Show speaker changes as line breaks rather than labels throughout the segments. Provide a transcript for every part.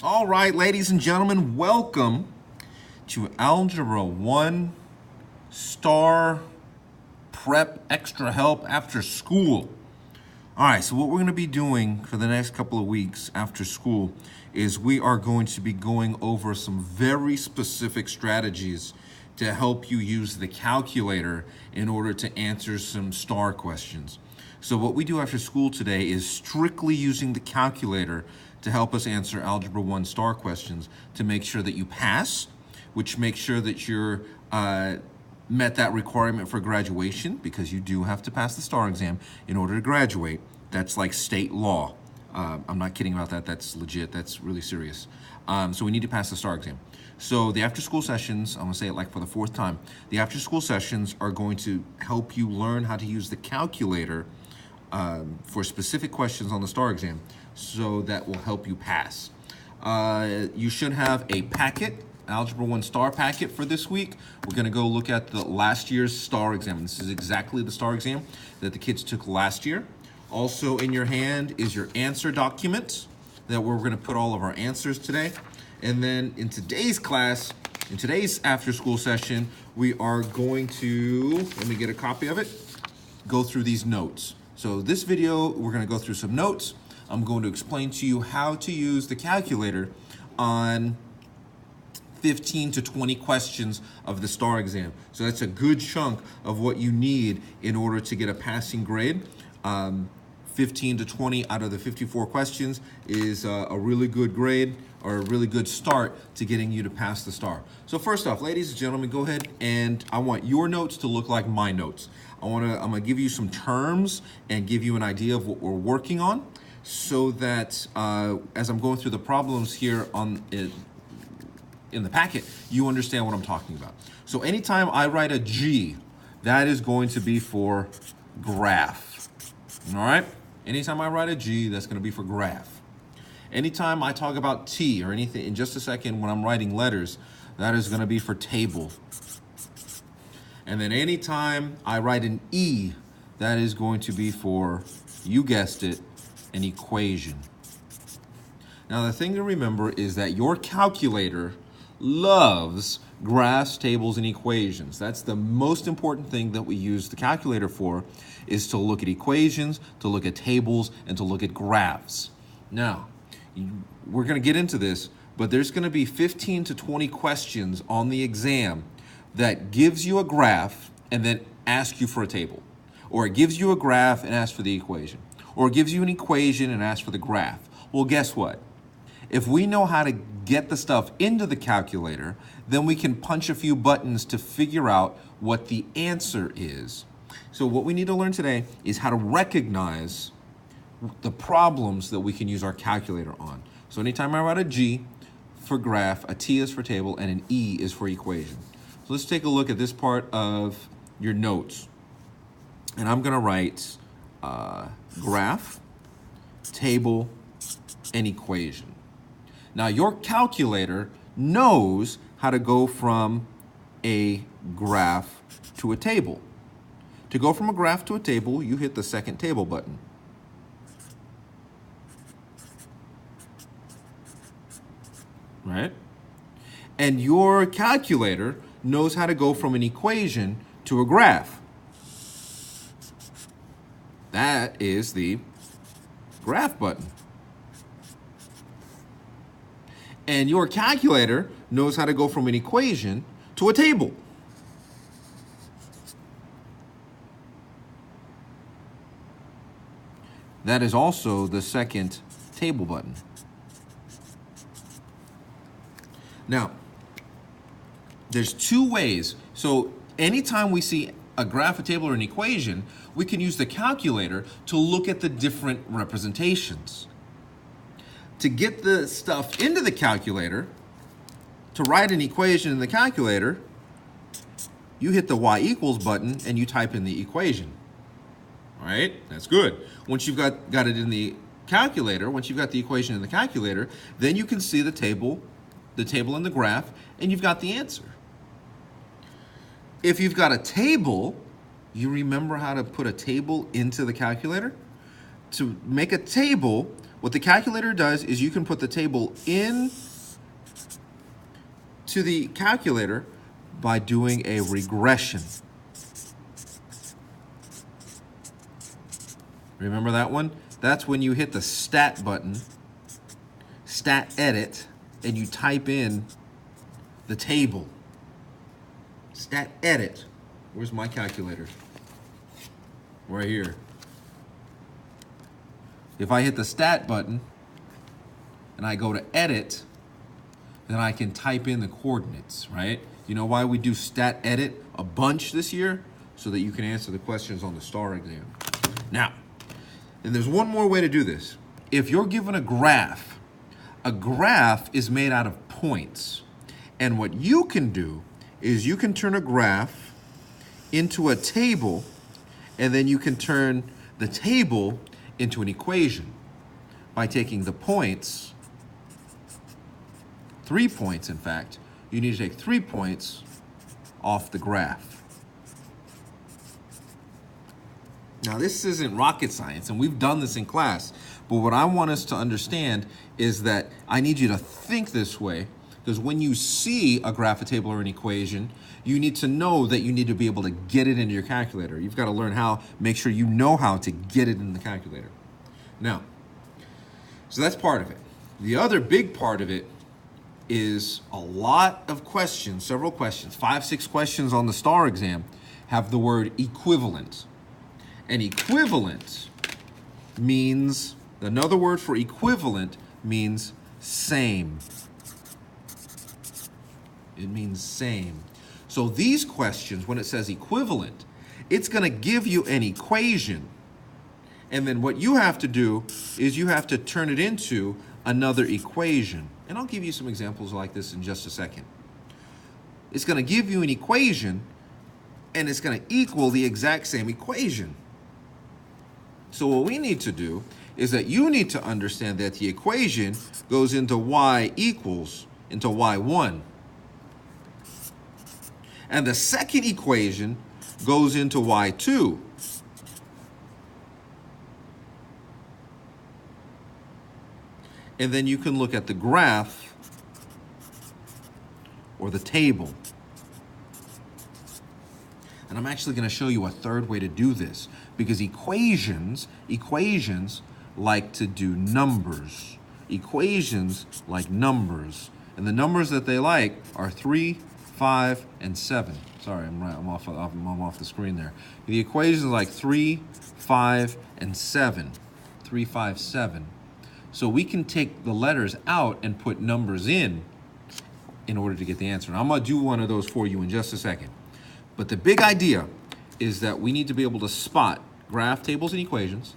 All right, ladies and gentlemen, welcome to Algebra 1 STAAR Prep Extra Help After School. All right, so what we're going to be doing for the next couple of weeks after school is we are going to be going over some very specific strategies to help you use the calculator in order to answer some STAAR questions. So what we do after school today is strictly using the calculator to help us answer Algebra 1 STAAR questions to make sure that you pass, which makes sure that you're met that requirement for graduation, because you do have to pass the STAAR exam in order to graduate. That's like state law. I'm not kidding about that. That's legit. That's really serious. So we need to pass the STAAR exam. So the after-school sessions, I'm going to say it like for the fourth time, the after-school sessions are going to help you learn how to use the calculator for specific questions on the STAAR exam, so that will help you pass. You should have a packet, Algebra 1 STAAR packet for this week. We're going to go look at the last year's STAAR exam. This is exactly the STAAR exam that the kids took last year. Also in your hand is your answer document that we're going to put all of our answers today. And then in today's class, in today's after-school session, we are going to, let me get a copy of it, go through these notes. So this video, we're going to go through some notes. I'm going to explain to you how to use the calculator on 15 to 20 questions of the STAAR exam. So that's a good chunk of what you need in order to get a passing grade. 15 to 20 out of the 54 questions is a really good grade, or a really good start to getting you to pass the STAAR. So first off, ladies and gentlemen, go ahead, and I want your notes to look like my notes. I'm gonna give you some terms and give you an idea of what we're working on, so that as I'm going through the problems here on it in the packet, you understand what I'm talking about. So anytime I write a G, that is going to be for graph. All right? Anytime I write a G, that's going to be for graph. Anytime I talk about T or anything, in just a second when I'm writing letters, that is going to be for table. And then anytime I write an E, that is going to be for, you guessed it, an equation. Now the thing to remember is that your calculator loves graphs, tables, and equations. That's the most important thing that we use the calculator for, is to look at equations, to look at tables, and to look at graphs. Now, we're going to get into this, but there's going to be 15 to 20 questions on the exam that gives you a graph and then asks you for a table. Or it gives you a graph and asks for the equation. Or it gives you an equation and asks for the graph. Well, guess what? If we know how to get the stuff into the calculator, then we can punch a few buttons to figure out what the answer is. So what we need to learn today is how to recognize the problems that we can use our calculator on. So anytime I write a G for graph, a T is for table, and an E is for equation. So let's take a look at this part of your notes. And I'm going to write graph, table, and equation. Now your calculator knows how to go from a graph to a table. To go from a graph to a table, you hit the second table button. Right? And your calculator knows how to go from an equation to a graph. That is the graph button. And your calculator knows how to go from an equation to a table. That is also the second table button. Now, there's two ways. So anytime we see a graph, a table, or an equation, we can use the calculator to look at the different representations. To get the stuff into the calculator, to write an equation in the calculator, you hit the y equals button and you type in the equation. All right, that's good. Once you've got it in the calculator, once you've got the equation in the calculator, then you can see the table and the graph, and you've got the answer. If you've got a table, you remember how to put a table into the calculator? To make a table, What the calculator does is you can put the table in to the calculator by doing a regression. Remember that one? That's when you hit the stat button, stat edit, and you type in the table. Stat edit. Where's my calculator? Right here. If I hit the stat button and I go to edit, then I can type in the coordinates, right? You know why we do stat edit a bunch this year? So that you can answer the questions on the STAAR exam. Now, and there's one more way to do this. If you're given a graph is made out of points. And what you can do is you can turn a graph into a table, and then you can turn the table into an equation by taking the points, 3 points in fact, you need to take 3 points off the graph. Now this isn't rocket science, and we've done this in class, but what I want us to understand is that I need you to think this way, because when you see a graph, a table, or an equation, you need to know that you need to be able to get it into your calculator. You've got to learn how, make sure you know how to get it in the calculator. Now, so that's part of it. The other big part of it is a lot of questions, several questions, 5, 6 questions on the STAAR exam have the word equivalent. And equivalent means, another word for equivalent means same. It means same. So these questions, when it says equivalent, it's going to give you an equation. And then what you have to do is you have to turn it into another equation. And I'll give you some examples like this in just a second. It's going to give you an equation, and it's going to equal the exact same equation. So what we need to do is that you need to understand that the equation goes into y equals, into y1. And the second equation goes into y2. And then you can look at the graph or the table. And I'm actually going to show you a third way to do this, because equations like to do numbers. Equations like numbers. And the numbers that they like are 3, 5, and 7. Sorry, I'm off the screen there. The equations like 3, 5, and 7. 3, 5, 7. So we can take the letters out and put numbers in order to get the answer. And I'm going to do one of those for you in just a second. But the big idea is that we need to be able to spot graph, tables, and equations,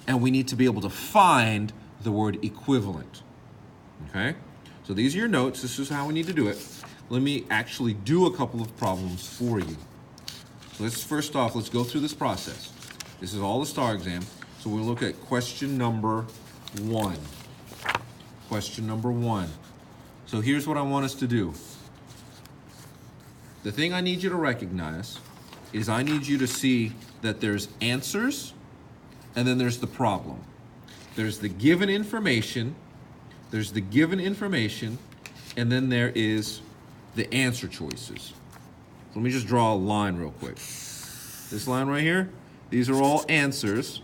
and we need to be able to find the word equivalent. Okay? So these are your notes. This is how we need to do it. Let me actually do a couple of problems for you. So first off, let's go through this process. This is all the STAAR exam. So we'll look at question number 1. Question number 1. So here's what I want us to do. The thing I need you to recognize is I need you to see that there's answers and then there's the problem. There's the given information, and then there is the answer choices. So let me just draw a line real quick. This line right here, these are all answers,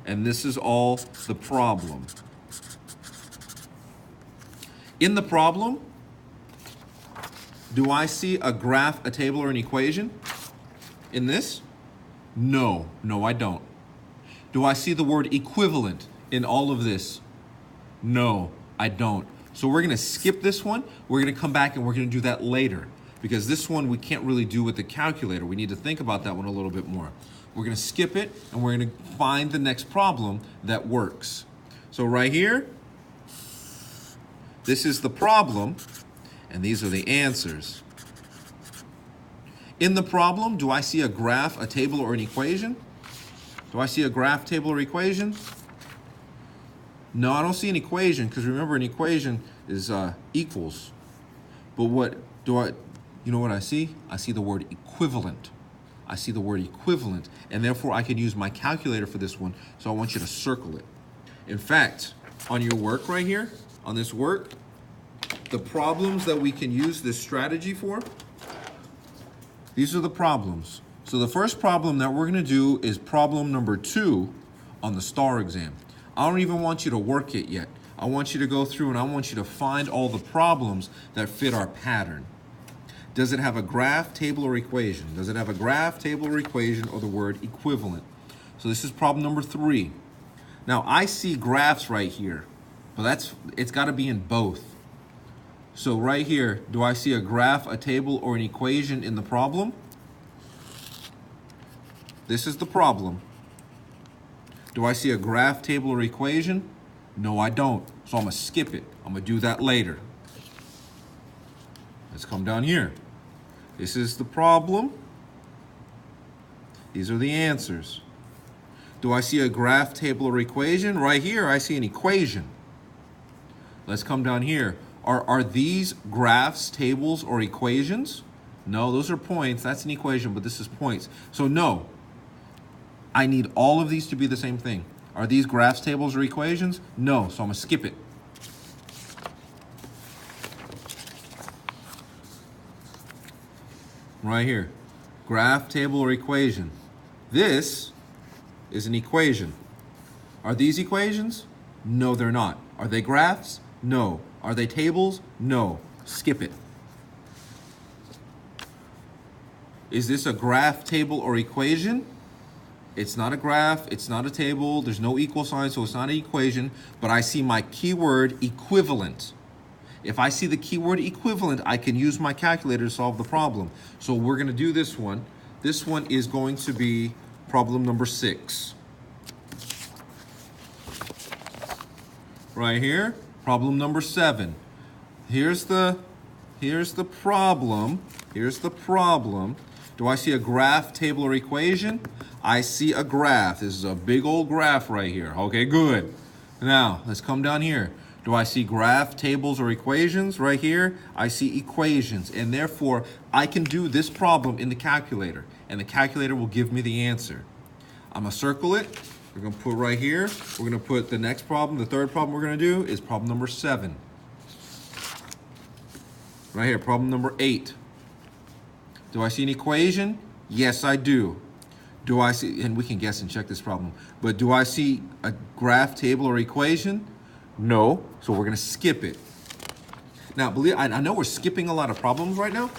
and this is all the problem. In the problem, do I see a graph, a table, or an equation in this? No, I don't. Do I see the word equivalent in all of this? No, I don't. So we're gonna skip this one. We're gonna come back and we're gonna do that later, because this one we can't really do with the calculator. We need to think about that one a little bit more. We're gonna skip it and we're gonna find the next problem that works. So right here, this is the problem, and these are the answers. In the problem, do I see a graph, a table, or an equation? Do I see a graph, table, or equation? No, I don't see an equation, because remember, an equation is equals. But what do you know what I see? I see the word equivalent. I see the word equivalent, and therefore I can use my calculator for this one, so I want you to circle it. In fact, on your work right here, on this work, the problems that we can use this strategy for, these are the problems. So the first problem that we're going to do is problem number 2 on the STAAR exam. I don't even want you to work it yet. I want you to go through and I want you to find all the problems that fit our pattern. Does it have a graph, table, or equation? Does it have a graph, table, or equation, or the word equivalent? So this is problem number 3. Now I see graphs right here, but it's got to be in both. So right here, do I see a graph, a table, or an equation in the problem? This is the problem. Do I see a graph, table, or equation? No, I don't. So I'm going to skip it. I'm going to do that later. Let's come down here. This is the problem. These are the answers. Do I see a graph, table, or equation? Right here, I see an equation. Let's come down here. Are these graphs, tables, or equations? No, those are points. That's an equation, but this is points. So no, I need all of these to be the same thing. Are these graphs, tables, or equations? No, so I'm going to skip it. Right here, graph, table, or equation. This is an equation. Are these equations? No, they're not. Are they graphs? No. Are they tables? No. Skip it. Is this a graph, table, or equation? It's not a graph, it's not a table, there's no equal sign, so it's not an equation, but I see my keyword equivalent. If I see the keyword equivalent, I can use my calculator to solve the problem. So we're going to do this one. This one is going to be problem number 6. Right here, problem number 7. Here's the problem. Here's the problem. Do I see a graph, table, or equation? I see a graph. This is a big old graph right here. Okay, good. Now, let's come down here. Do I see graph, tables, or equations? Right here, I see equations. And therefore, I can do this problem in the calculator. And the calculator will give me the answer. I'm going to circle it. We're going to put right here. We're going to put the next problem. The third problem we're going to do is problem number 7. Right here, problem number 8. Do I see an equation? Yes, I do. Do I see, and we can guess and check this problem, but do I see a graph, table, or equation? No, so we're going to skip it. Now, I know we're skipping a lot of problems right now,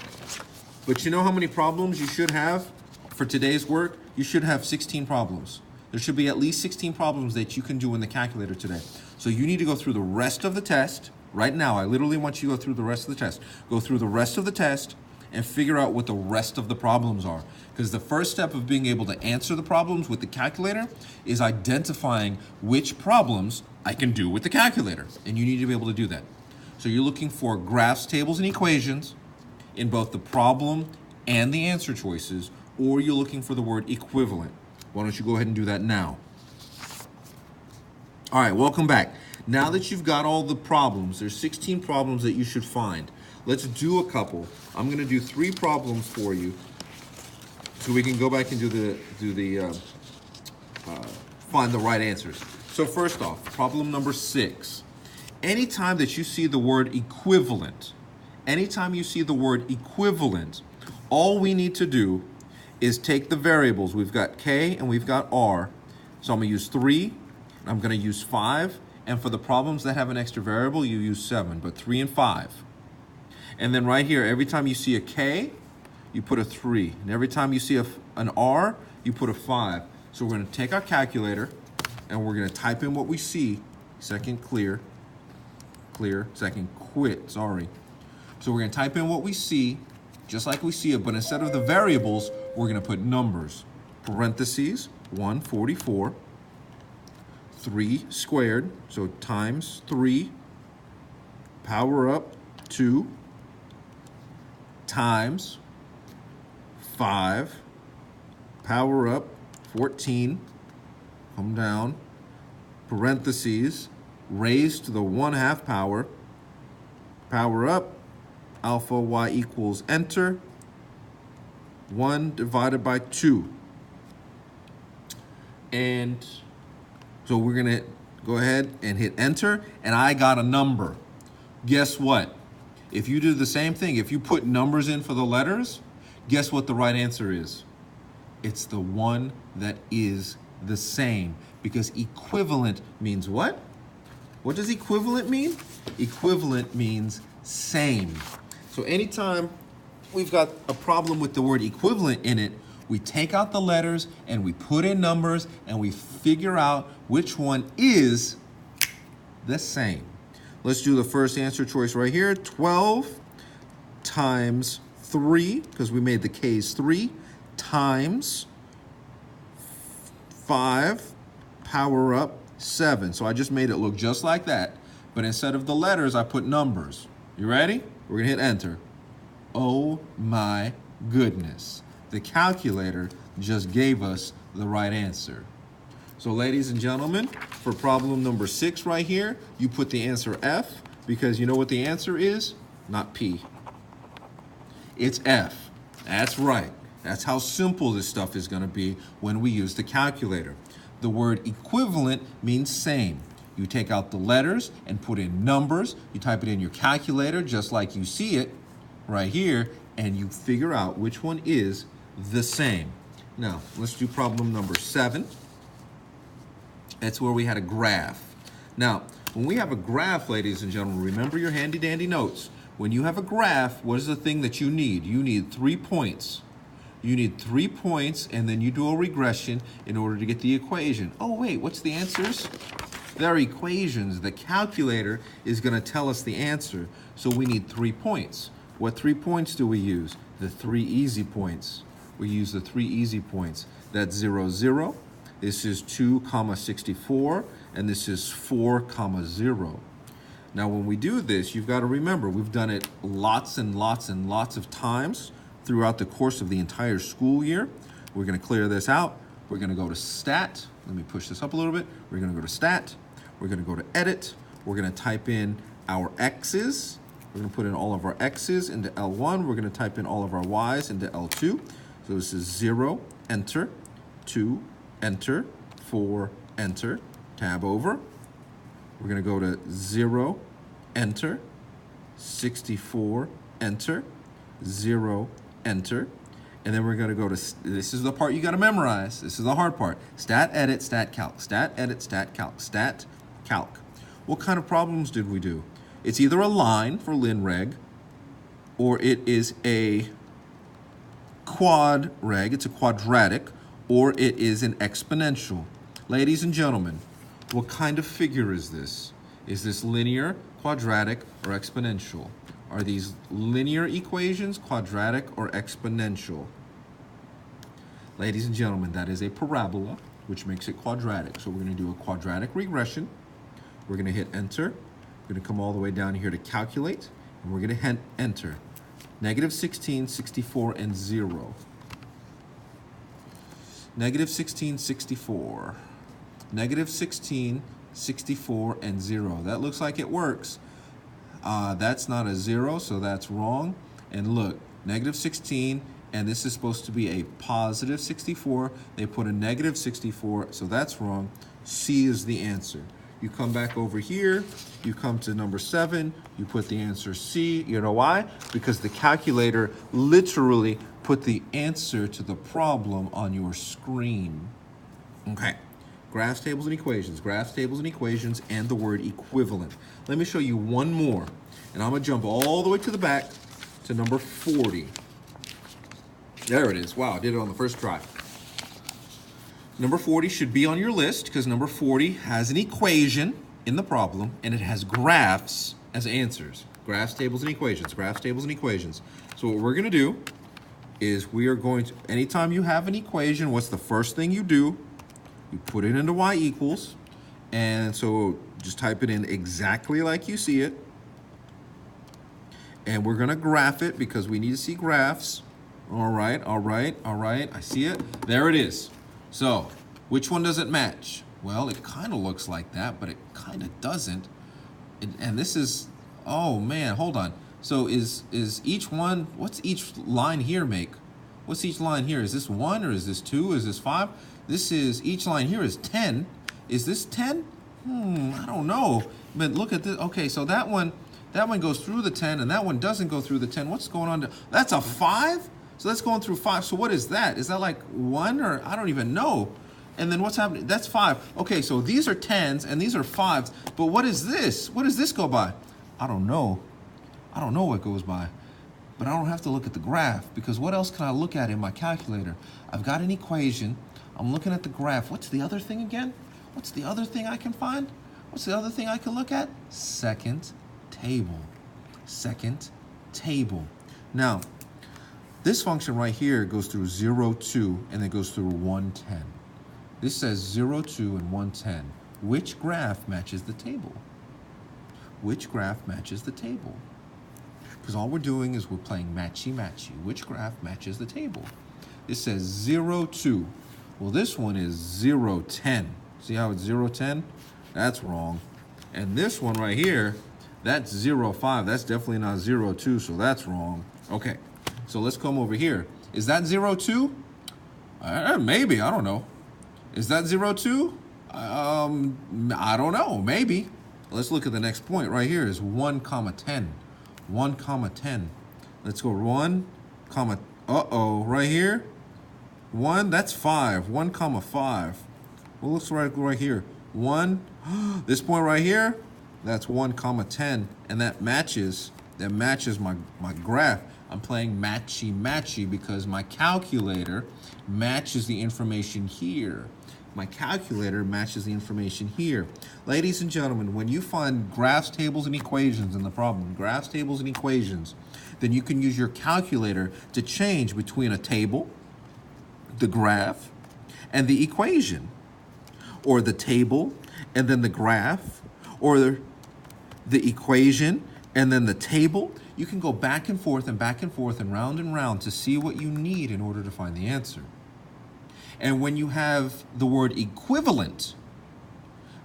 but you know how many problems you should have for today's work? You should have 16 problems. There should be at least 16 problems that you can do in the calculator today. So you need to go through the rest of the test. Right now, I literally want you to go through the rest of the test. Go through the rest of the test and figure out what the rest of the problems are. Because the first step of being able to answer the problems with the calculator is identifying which problems I can do with the calculator. And you need to be able to do that. So you're looking for graphs, tables, and equations in both the problem and the answer choices, or you're looking for the word equivalent. Why don't you go ahead and do that now? All right, welcome back. Now that you've got all the problems, there's 16 problems that you should find. Let's do a couple. I'm going to do 3 problems for you, so we can go back and find the right answers. So first off, problem number 6. Anytime that you see the word equivalent, all we need to do is take the variables. We've got K and we've got R. So I'm going to use 3, I'm going to use 5, and for the problems that have an extra variable, you use 7, but 3 and 5. And then right here, every time you see a K, you put a 3. And every time you see an R, you put a 5. So we're going to take our calculator and we're going to type in what we see. Second clear, second quit, sorry. So we're going to type in what we see, just like we see it, but instead of the variables, we're going to put numbers. Parentheses, 144, 3 squared, so times 3, power up 2, times 5, power up 14, come down, parentheses, raised to the 1/2 power, power up, alpha y equals enter, 1 divided by 2. And so we're going to go ahead and hit enter, and I got a number. Guess what? If you do the same thing, if you put numbers in for the letters, guess what the right answer is? It's the one that is the same, because equivalent means what? What does equivalent mean? Equivalent means same. So anytime we've got a problem with the word equivalent in it, we take out the letters and we put in numbers and we figure out which one is the same. Let's do the first answer choice right here. 12 times 3, because we made the K's 3, times 5, power up 7. So I just made it look just like that. But instead of the letters, I put numbers. You ready? We're going to hit enter. Oh my goodness. The calculator just gave us the right answer. So ladies and gentlemen, for problem number 6 right here, you put the answer F, because you know what the answer is? Not P. It's F. That's right. That's how simple this stuff is going to be when we use the calculator. The word equivalent means same. You take out the letters and put in numbers. You type it in your calculator just like you see it right here, and you figure out which one is the same. Now, let's do problem number 7. That's where we had a graph. Now, when we have a graph, ladies and gentlemen, remember your handy dandy notes. When you have a graph, what is the thing that you need? You need 3 points. You need 3 points, and then you do a regression in order to get the equation. Oh, wait, what's the answers? They're equations. The calculator is going to tell us the answer, so we need 3 points. What 3 points do we use? The 3 easy points. We use the 3 easy points. That's 0, 0. This is 2, 64, and this is 4, 0. Now, when we do this, you've got to remember, we've done it lots and lots and lots of times throughout the course of the entire school year. We're going to clear this out. We're going to go to Stat. Let me push this up a little bit. We're going to go to Stat. We're going to go to Edit. We're going to type in our X's. We're going to put in all of our X's into L1. We're going to type in all of our Y's into L2. So this is 0, enter, 2, enter, 4, enter, tab over. We're going to go to 0, enter, 64, enter, 0, enter. And then we're going to go to, this is the part you got to memorize. This is the hard part. Stat, edit, stat, calc. Stat, edit, stat, calc. Stat, calc. What kind of problems did we do? It's either a line for linreg, or it is a quad reg, it's a quadratic, or it is an exponential. Ladies and gentlemen, what kind of figure is this? Is this linear, quadratic, or exponential? Are these linear equations, quadratic, or exponential? Ladies and gentlemen, that is a parabola, which makes it quadratic. So we're going to do a quadratic regression. We're going to hit enter. We're going to come all the way down here to calculate, and we're going to hit enter. -16, 64, and 0. -16, 64. -16, 64, and 0. That looks like it works. That's not a 0, so that's wrong. And look, -16, and this is supposed to be a positive 64. They put a negative 64, so that's wrong. C is the answer. You come back over here, you come to number 7, you put the answer C. You know why? Because the calculator literally put the answer to the problem on your screen. Okay, graphs, tables, and equations, graphs, tables, and equations, and the word equivalent. Let me show you one more, and I'm gonna jump all the way to the back to number 40. There it is. Wow, I did it on the first try. Number 40 should be on your list because number 40 has an equation in the problem and it has graphs as answers. Graphs, tables, and equations. Graphs, tables, and equations. So what we're going to do is we are going to, anytime you have an equation, what's the first thing you do? You put it into y equals. And so just type it in exactly like you see it. And we're going to graph it because we need to see graphs. All right, all right, all right. I see it. There it is. So, which one does it match? Well, it kind of looks like that, but it kind of doesn't. And this is, oh man, hold on. So is each one, what's each line here make? What's each line here? Is this 1 or is this 2? Is this 5? This is, each line here is 10. Is this 10? I don't know. But look at this. Okay, so that one goes through the 10 and that one doesn't go through the 10. What's going on? That's a 5? So that's going through 5. So what is that? Is that like 1 or I don't even know. And then what's happening? That's 5. Okay, so these are 10s and these are 5s. But what is this? What does this go by? I don't know. I don't know what goes by. But I don't have to look at the graph because what else can I look at in my calculator? I've got an equation. I'm looking at the graph. What's the other thing again? What's the other thing I can find? What's the other thing I can look at? Second table. Second table. Now, this function right here goes through 0, 2, and then goes through 110. This says 0, 2, and 110. Which graph matches the table? Which graph matches the table? Because all we're doing is we're playing matchy-matchy. Which graph matches the table? It says 0, 2. Well, this one is 0, 10. See how it's 0, 10? That's wrong. And this one right here, that's 0, 5. That's definitely not 0, 2, so that's wrong. Okay, so let's come over here. Is that 0, 2? Maybe, I don't know. Is that 0, 2? I don't know, maybe. Let's look at the next point right here is 1, 10. 1, 10. Let's go 1, right here. 1, that's 5. 1, 5. Well, looks right here. 1, this point right here, that's 1, 10. And that matches my graph. I'm playing matchy-matchy because my calculator matches the information here. My calculator matches the information here. Ladies and gentlemen, when you find graphs, tables, and equations in the problem, graphs, tables, and equations, then you can use your calculator to change between a table, the graph, and the equation, or the table, and then the graph, or the equation, and then the table. You can go back and forth and round to see what you need in order to find the answer. And when you have the word equivalent,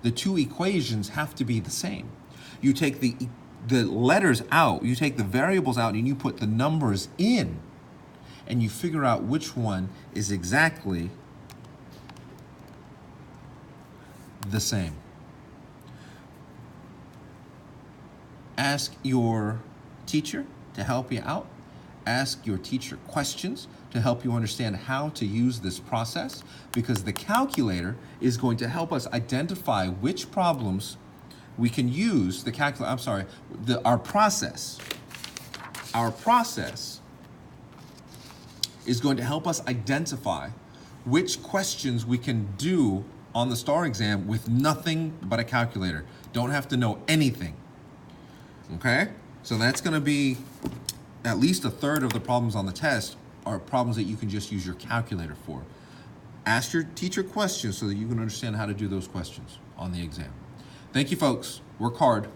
the two equations have to be the same. You take the letters out, you take the variables out, and you put the numbers in, and you figure out which one is exactly the same. Ask your teacher to help you out. Ask your teacher questions to help you understand how to use this process, because the calculator is going to help us identify which problems we can use the calculator. I'm sorry, our process. Our process is going to help us identify which questions we can do on the STAAR exam with nothing but a calculator. Don't have to know anything. Okay? So that's going to be at least a third of the problems on the test are problems that you can just use your calculator for. Ask your teacher questions so that you can understand how to do those questions on the exam. Thank you, folks. Work hard.